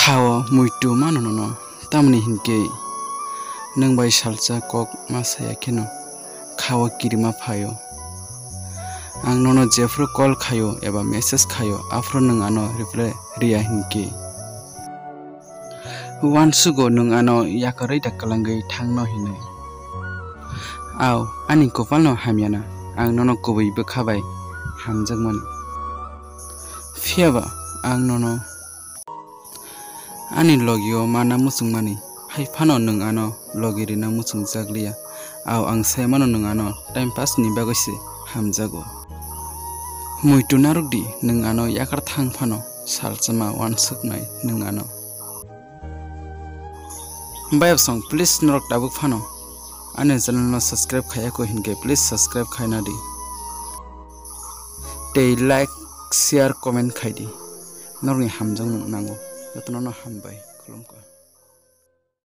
Kawa muitu mano no tamni hinke nang bai salsa kok masaya keno kawa kirima phayo ang nono jefro call khayo eba message khayo afro nang ano reply ria hinke wansugo nang ano yakarai dakalangai thangno hinai aw ani kopalno hamyana ang nono kubai bekhabai hamjakmani fiaba ang nono ani logio mana musungmani haifano nung ano logiri na musung jaglia aw ang semano nung ano time pass ni bagosi hamjago muitu narugdi nung ano yakar thang phano salchama wansuknai nung ano bayab song please norok tabuk phano ane channel no subscribe khaya ko hinke please subscribe khaina di te like share comment khaidi norni hamjang nango yatno no hambai khulumka।